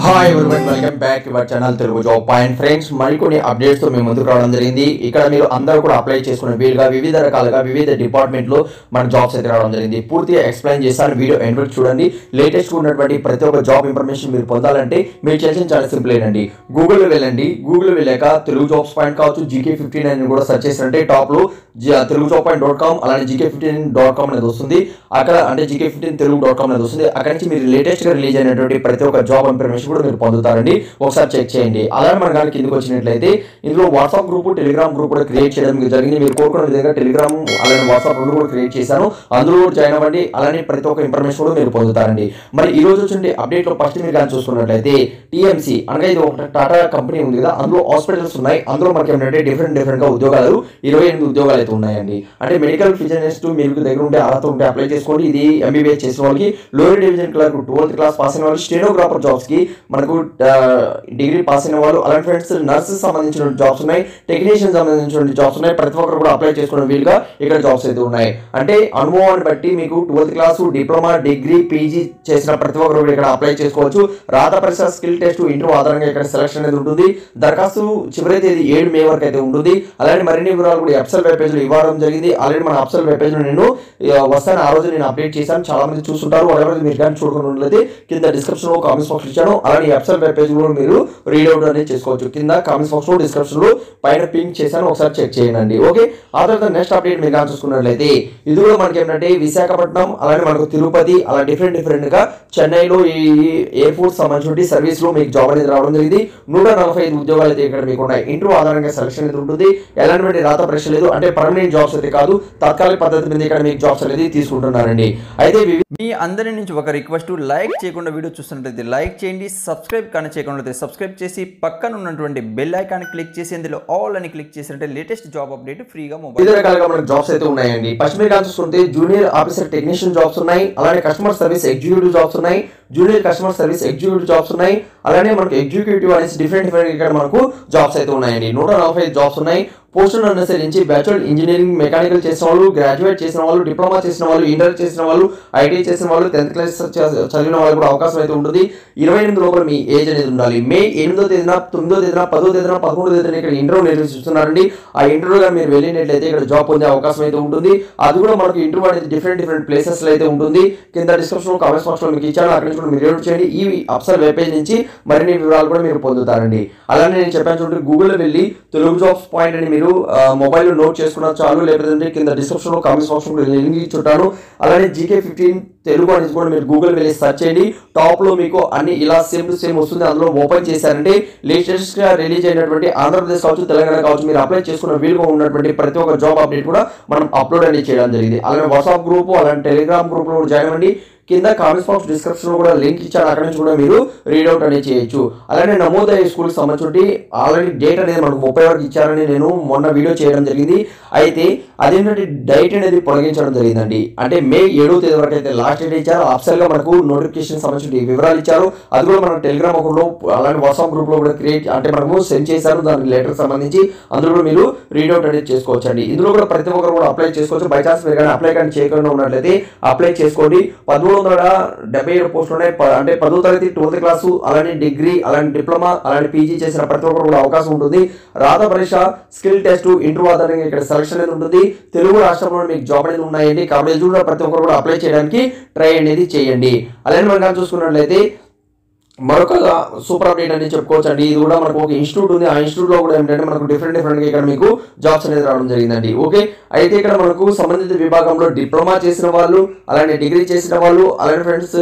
Hi everyone, welcome back to our channel Telugu job point. Friends, మరికొన్ని updates తో మేము ముందుకు రావడం జరిగింది. ఇక్కడ మీరు అందరూ కూడా అప్లై చేసుకునే వీలుగా వివిధ రకాలుగా వివిధ డిపార్ట్మెంట్ లో మన జాబ్స్ అయితే రావడం జరిగింది. పూర్తిగా ఎక్స్ప్లెయిన్ చేస్తాను, వీడియో ఎండ్ వరకు చూడండి. లేటెస్ట్ ఉన్నటువంటి ప్రతి ఒక్క జాబ్ ఇన్ఫర్మేషన్ మీరు పొందాలంటే మీరు చేసిన చాలా సింపుల్ ఏనండి. గూగుల్లో వెళ్ళండి. గూగుల్లో వెళ్ళాక తెలుగు జాబ్స్ పాయింట్ కావచ్చు, GK15 అని కూడా సెర్చ్ చేసినట్టే టాప్ లో తెలుగు జాబ్ పాయింట్.com అలానే GK15.com అనేది వస్తుంది. అక్కడ అంటే GK15 తెలుగు.com అనేది వస్తుంది. అక్కడ నుంచి మీరు లేటెస్ట్ గా రిలీజ్ అయినటువంటి ప్రతి ఒక్క జాబ్ ఇన్ఫర్మేషన్ కూడా మీరు పొందుతారండి. ఒకసారి చెక్ చేయండి. అలానే మన కానీ కిందకి వచ్చినట్లయితే ఇందులో వాట్సాప్ గ్రూప్, టెలిగ్రామ్ గ్రూప్ కూడా క్రియేట్ చేయడం జరిగింది. మీరు కోరుకున్న విధంగా టెలిగ్రామ్ అలానే వాట్సాప్ రెండు కూడా క్రియేట్ చేశాను. అందులో కూడా జాయిన్ అవ్వండి. అలానే ప్రతి ఒక్క ఇన్ఫర్మేషన్ కూడా మీరు పొందుతారండి. మరి ఈ రోజు వచ్చిన అప్డేట్ లో ఫస్ట్ మీరు కానీ చూసుకున్నట్లయితే TMC అనగా ఇది ఒక టాటా కంపెనీ ఉంది కదా, అందులో హాస్పిటల్స్ ఉన్నాయి. అందులో మనకి ఏంటంటే డిఫరెంట్ గా ఉద్యోగాలు 28 ఉద్యోగాలు అయితే ఉన్నాయండి. అంటే మెడికల్ ఫిజిషనిస్ట్ మీకు దగ్గర ఉంటే అర్హత ఉంటే అప్లై చేసుకోండి. ఇది MBBS చేసిన వాళ్ళకి, lower division clerk 12th class pass అయిన వాళ్ళు, స్టెనోగ్రాఫర్ జాబ్స్ కి మనకు డిగ్రీ పాస్ అయిన వాళ్ళు, అలాంటి ఫ్రెండ్స్ నర్సెస్ సంబంధించిన జాబ్స్ ఉన్నాయి, టెక్నీషియన్ సంబంధించిన జాబ్స్ ఉన్నాయి. ప్రతి ఒక్కరు కూడా అప్లై చేసుకునే వీలుగా ఇక్కడ జాబ్స్ అయితే ఉన్నాయి. అంటే అనుభవాన్ని బట్టి మీకు 12th class, diploma, degree, PG చేసిన ప్రతి ఒక్కరు కూడా ఇక్కడ అప్లై చేసుకోవచ్చు. రాత పరీక్ష, స్కిల్ టెస్ట్, ఇంటర్వ్యూ ఆధారంగా ఇక్కడ సెలక్షన్ అనేది ఉంటుంది. దరఖాస్తు చివరి తేదీ 7 మే వరకు అయితే ఉంటుంది. అలానే మరిన్ని వివరాలు కూడా ఎఫ్సెల్ వెబ్ పేజ్ లో ఇవ్వడం జరిగింది. ఆల్రెడీ మన ఎఫ్సెల్ వెబ్ పేజ్ లో నేను వస్తాను, ఆ రోజు నేను అప్డేట్ చేశాను. చాలా మంది చూస్తుంటారు. ఎవరైతే మీరు కానీ చూడకుండా కింద డిస్క్రిప్షన్ లో కామెంట్స్ బాక్స్ ఇచ్చాను. అలానే ఎఫ్సెల్ వెబ్ పేజ్ లో మీరు రీడ్ అవుట్ అనేది చేసుకోవచ్చు. కింద కామెంట్స్ బాక్స్ లో, డిస్క్రిప్షన్ లో పైన పింక్ చేశాను, ఒకసారి చెక్ చేయండి. ఓకే, ఆ తర్వాత నెక్స్ట్ అప్డేట్ మీరు కానీ చూసుకున్నట్లయితే ఇది కూడా మనకి ఏంటంటే విశాఖపట్నం, అలానే మనకు తిరుపతి, అలా డిఫరెంట్ గా చెన్నైలో ఈ ఎయిర్పోర్ట్ సంబంధించిన సర్వీస్ లో మీకు జాబ్ అనేది రావడం జరిగింది. 145 ఉద్యోగాలు అయితే ఇక్కడ మీకు ఉన్నాయి. ఇంటర్వ్యూ ఆధారంగా సెలక్షన్ అనేది ఉంటుంది. ఎలాంటి రాత పరీక్ష లేదు. అంటే పర్మనెంట్ జాబ్స్ అయితే కాదు, తాత్కాలిక పద్ధతి మీద ఇక్కడ మీకు జాబ్స్ అనేది తీసుకుంటున్నారండి. అయితే మీ అందరి నుంచి ఒక రిక్వెస్ట్, లైక్ చేయకుండా వీడియో చూస్తున్నట్లయితే లైక్ చేయండి, సబ్స్క్రైబ్ కానీ చేయకుండా సబ్స్క్రైబ్ చేసి పక్కన ఉన్నటువంటి బెల్ ఐకాన్ క్లిక్ చేసి అందులో ఆల్ అని క్లిక్ చేసినట్టే లేటెస్ట్ జాబ్ అప్డేట్ ఫ్రీగా మొబైల్ వివిధ రకాలుగా మనకు జాబ్స్ అయితే ఉన్నాయండి. ఫస్ట్ మీరు చూసుకుంటే జూనియర్ ఆఫీసర్ టెక్నీషియన్ జాబ్స్ ఉన్నాయి. అలానే కస్టమర్ సర్వీస్ ఎగ్జిక్యూటివ్ జాబ్స్ ఉన్నాయి. Junior customer service executive jobs ఉన్నాయి. అలానే మనకు ఎగ్జిక్యూటివ్ అనేసి డిఫరెంట్ ఇక్కడ మనకు జాబ్స్ అయితే ఉన్నాయండి. 145 జాబ్స్ ఉన్నాయి. పోస్టులను అనుసరించి బ్యాచులర్ ఇంజనీరింగ్, మెకానికల్ చేసిన వాళ్ళు, గ్రాడ్యుయేట్ చేసిన వాళ్ళు, డిప్లొమా చేసిన వాళ్ళు, ఇంటర్ చేసిన వాళ్ళు, ITI చేసిన వాళ్ళు, 10th క్లాస్ చదివిన వాళ్ళు కూడా అవకాశం అయితే ఉంటుంది. 28 లోపల మీ ఏజ్ అనేది ఉండాలి. మే 8వ తేదీన, 9వ తేదీన, 10వ తేదీన, 11వ తేదీన ఇక్కడ ఇంటర్వ్యూ నిర్వహిస్తున్నారండి. ఆ ఇంటర్వ్యూగా మీరు వెళ్ళినట్లయితే ఇక్కడ జాబ్ పొందే అవకాశం అయితే ఉంటుంది. అది కూడా మనకు ఇంటర్వ్యూ అనేది డిఫరెంట్ ప్లేసెస్ లో అయితే ఉంటుంది. కింద డిస్క్రిప్షన్ లో, కామెంట్స్ బాక్స్ లో మీకు ఇచ్చాను, అక్కడి నుంచి కూడా మీరు రీడ్ చేయండి. ఈ అప్సల్ వెబ్ పేజ్ నుంచి మరిన్ని వివరాలు కూడా మీరు పొందుతారండి. అలానే నేను చెప్పాను చూడండి, గూగుల్లో వెళ్ళి తెలుగు జాబ్స్ పాయింట్ అని మీరు మొబైల్ నోట్ చేసుకున్న చాలు, లేకపోతే కింద డిస్క్రిప్షన్ లో, కామెంట్స్ బాక్స్ లో లింక్ ఇచ్చుంటాను. అలానే GK15 తెలుగు అనేది కూడా మీరు గూగుల్ వెళ్ళి సెర్చ్ చేయండి. టాప్ లో మీకు అన్ని ఇలా సేమ్ వస్తుంది. అందులో ఓపెన్ చేశారంటే లేటెస్ట్ గా రిలీజ్ అయినటువంటి ఆంధ్రప్రదేశ్ కావచ్చు, తెలంగాణ కావచ్చు, మీరు అప్లై చేసుకున్న వీలుగా ఉన్నటువంటి ప్రతి ఒక్క జాబ్ అప్డేట్ కూడా మనం అప్లోడ్ అనేది చేయడం జరిగింది. అలానే వాట్సాప్ గ్రూప్, అలానే టెలిగ్రామ్ గ్రూప్ లో జాయిన్ అవ్వండి. కింద కామెంట్స్ బాక్స్ డిస్క్రిప్షన్ లో కూడా లింక్ ఇచ్చాను, అక్కడ నుంచి కూడా మీరు రీడ్ అవుట్ అనేది చేయొచ్చు. అలానే నమోదయ స్కూల్ సంబంధించి ఆల్రెడీ డేట్ అనేది మనకు 30 వరకు ఇచ్చారని నేను మొన్న వీడియో చేయడం జరిగింది. అయితే అదేంటంటే డేట్ అనేది పొడిగించడం జరిగిందండి. అంటే మే 7వ తేదీ వరకు అయితే లాస్ట్ డేట్ ఇచ్చారు. అఫ్సల్ గా మనకు నోటిఫికేషన్ సంబంధించి వివరాలు ఇచ్చారు. అది కూడా మన టెలిగ్రామ్ అకౌంట్ లో, అలానే వాట్సాప్ గ్రూప్ లో కూడా క్రియేట్ అంటే మనము సెండ్ చేశారు దాని లెటర్ సంబంధించి. అందులో కూడా మీరు రీడ్ అవుట్ అనేది చేసుకోవచ్చు అండి. ఇందులో కూడా ప్రతి ఒక్కరు కూడా అప్లై చేసుకోవచ్చు. బై ఛాన్స్ మీరు కానీ అప్లై కానీ చేయకుండా ఉన్నట్లయితే అప్లై చేసుకోండి. 1377 పోస్టులు ఉన్నాయి. అంటే 10వ తరగతి, 12th క్లాసు, అలానే డిగ్రీ, అలానే డిప్లొమా, అలానే PG చేసిన ప్రతి ఒక్కరు కూడా అవకాశం ఉంటుంది. రాత పరీక్ష, స్కిల్ టెస్ట్, ఇంటర్వ్యూ ఆధారంగా ఇక్కడ సెలక్షన్ అనేది ఉంటుంది. తెలుగు రాష్ట్రంలో మీకు జాబ్ అనేది ఉన్నాయండి. కాబట్టి కూడా ప్రతి ఒక్కరు కూడా అప్లై చేయడానికి ట్రై అనేది చేయండి. అలానే మనం చూసుకున్నట్లయితే మరొక సూపర్ అప్డేట్ అని చెప్పుకోవచ్చు అండి. ఇది కూడా మనకు ఒక ఇన్స్టిట్యూట్ ఉంది. ఆ ఇన్స్టిట్యూట్ లో కూడా ఏంటంటే మనకు డిఫరెంట్ గా ఇక్కడ మీకు జాబ్స్ అనేది రావడం జరిగిందండి. ఓకే, అయితే ఇక్కడ మనకు సంబంధిత విభాగంలో డిప్లొమా చేసిన వాళ్ళు, అలానే డిగ్రీ చేసిన వాళ్ళు, అలానే ఫ్రెండ్స్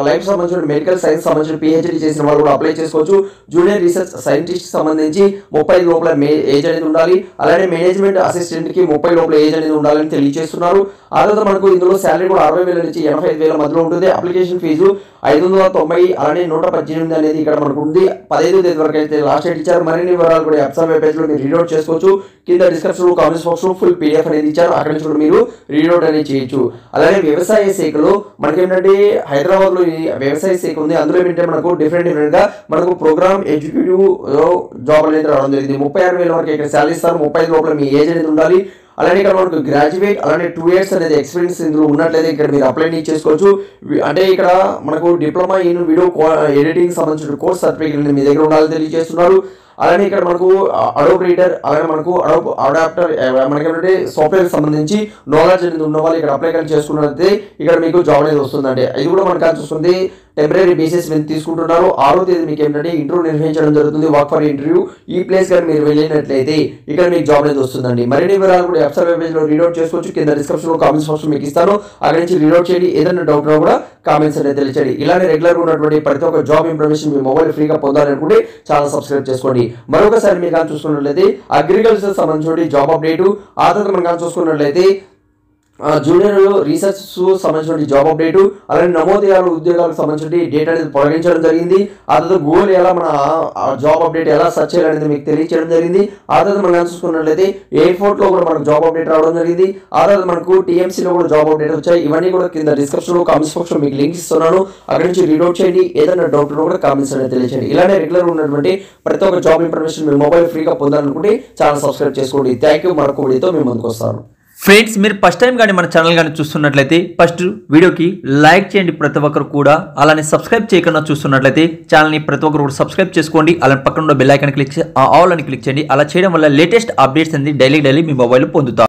లైఫ్ సంబంధించిన మెడికల్ సైన్స్ సంబంధించిన PhD చేసిన వాళ్ళు కూడా అప్లై చేసుకోవచ్చు. జూనియర్ రీసెర్చ్ సైంటిస్ట్ సంబంధించి 30 లోపల ఏజ్ అనేది ఉండాలి. అలానే మేనేజ్మెంట్ అసిస్టెంట్ కి 30 లోపల ఏజ్ అనేది ఉండాలని తెలియజేస్తున్నారు. ఆ తర్వాత మనకు ఇందులో శాలరీ కూడా 60,000 నుంచి 85,000 మధ్యలో ఉంటుంది. అప్లికేషన్ ఫీజు 590, అలానే 118 అనేది ఇక్కడ మనకు ఉంది. 15వ తేదీ వరకు అయితే లాస్ట్ డేట్ ఇచ్చారు. మరిన్ని వివరాలు కూడా ఎఫ్సల్ వెబ్ పేజ్ లో మీరు రీడ్ అవుట్ చేసుకోవచ్చు. కింద డిస్క్రిప్షన్ లో, కామెంట్స్ బాక్స్ లో ఫుల్ PDF అనేది ఇచ్చారు, అక్కడ నుంచి కూడా మీరు రీడ్ అవుట్ అనేది చేయొచ్చు. అలానే వ్యవసాయ శాఖలో మనకి ఏంటంటే హైదరాబాద్ లో వ్యవసాయ శాఖ ఉంది. అందులో ఏంటంటే మనకు డిఫరెంట్ గా మనకు ప్రోగ్రామ్ ఎగ్జిక్యూటివ్ జాబ్ అనేది రావడం జరిగింది. 36,000 వరకు ఇక్కడ శాలరీ ఇస్తారు. 35 లోపల మీ ఏజ్ అనేది ఉండాలి. అలానే ఇక్కడ మనకు గ్రాడ్యుయేట్ అలానే 2 years అనేది ఎక్స్పీరియన్స్ ఇందులో ఉన్నట్లయితే ఇక్కడ మీరు అప్లై చేసుకోవచ్చు. అంటే ఇక్కడ మనకు డిప్లొమా ఇన్ వీడియో ఎడిటింగ్ సంబంధించిన కోర్స్ సర్టిఫికేట్ మీ దగ్గర ఉండాలని తెలియజేస్తున్నారు. అలానే ఇక్కడ మనకు అడోబ్ రీడర్ అలానే మనకు అడోబ్ అడాప్టర్ మనకి ఏంటంటే సాఫ్ట్వేర్ సంబంధించి నాలెడ్జ్ అనేది ఉన్న వాళ్ళు ఇక్కడ అప్లై చేసుకున్నట్లయితే ఇక్కడ మీకు జాబ్ అనేది వస్తుందండి. ఇది కూడా మనకు చూస్తుంది టెంపరీ బేసిస్ మీద తీసుకుంటున్నారు. 6వ తేదీ మీకు ఏంటంటే ఇంటర్వ్యూ నిర్వహించడం జరుగుతుంది. Walk for interview. ఈ ప్లేస్ కానీ మీరు వెళ్ళినట్లయితే ఇక్కడ మీకు జాబ్ అనేది వస్తుందండి. మరిన్ని వివరాలు కూడా వెబ్సైట్ వెబ్ పేజ్ లో రీడౌట్ చేసుకోవచ్చు. కింద డిస్క్రిప్షన్ లో కామెంట్స్ బాక్స్ మీకు ఇస్తాను. అక్కడి నుంచి రీడౌట్ చేయండి. ఏదైనా డౌట్ ఉన్నా కూడా కామెంట్స్ అనేది తెలియచేయండి. ఇలానే రెగ్యులర్ ఉన్నటువంటి ప్రతి ఒక్క జాబ్ ఇన్ఫర్మేషన్ మీ మొబైల్ ఫ్రీగా పొందాలనుకుంటే ఛానల్ సబ్స్క్రైబ్ చేసుకోండి. మరొకసారి మీరు కానీ చూసుకున్నట్లయితే అగ్రికల్చర్ సంబంధించిన జాబ్ అప్డేట్, ఆ తర్వాత మనం కానీ చూసుకున్నట్లయితే జూనియర్ రీసెర్చ్ సంబంధించిన జాబ్ అప్డేట్, అలానే నమోదయాలు ఉద్యోగాలకు సంబంధించిన డేట్ అనేది పొడిగించడం జరిగింది. ఆ తర్వాత గూగుల్ ఎలా మన జాబ్ అప్డేట్ ఎలా సెర్చ్ చేయాలనేది మీకు తెలియచేయడం జరిగింది. ఆ తర్వాత మనం చూసుకున్నట్లయితే ఎయిర్పోర్ట్ లో కూడా మనకు జాబ్ అప్డేట్ రావడం జరిగింది. ఆ తర్వాత మనకు టీఎంసీ లో కూడా జాబ్ అప్డేట్ వచ్చాయి. ఇవన్నీ కూడా కింద డిస్క్రిప్షన్ లో కామెంట్స్ బాక్స్ లో మీకు లింక్స్ ఇస్తున్నాను. అక్కడి నుంచి రీడౌట్ చేయండి. ఏదైనా డౌట్ ఉన్నా కూడా కామెంట్స్ అనేది తెలియచేయండి. ఇలానే రెగ్యులర్ ఉన్నటువంటి ప్రతి ఒక్క జాబ్ ఇన్ఫర్మేషన్ మీ మొబైల్ ఫ్రీగా పొందాలనుకుంటే ఛానల్ సబ్స్క్రైబ్ చేసుకోండి. Thank you. మరొక వీడియోతో మేము ముందుకు వస్తాను. ఫ్రెండ్స్, మీరు ఫస్ట్ టైం కానీ మన ఛానల్ కానీ చూస్తున్నట్లయితే ఫస్ట్ వీడియోకి లైక్ చేయండి ప్రతి ఒక్కరు కూడా. అలానే సబ్స్క్రైబ్ చేయకుండా చూస్తున్నట్లయితే ఛానల్ని ప్రతి ఒక్కరు కూడా సబ్స్క్రైబ్ చేసుకోండి. అలానే పక్కన ఉన్న బెల్ ఐకాన్ క్లిక్ చేసి ఆల్ అని క్లిక్ చేయండి. అలా చేయడం వల్ల లేటెస్ట్ అప్డేట్స్ అనేది డైలీ మీ మొబైల్ పొందుతారు.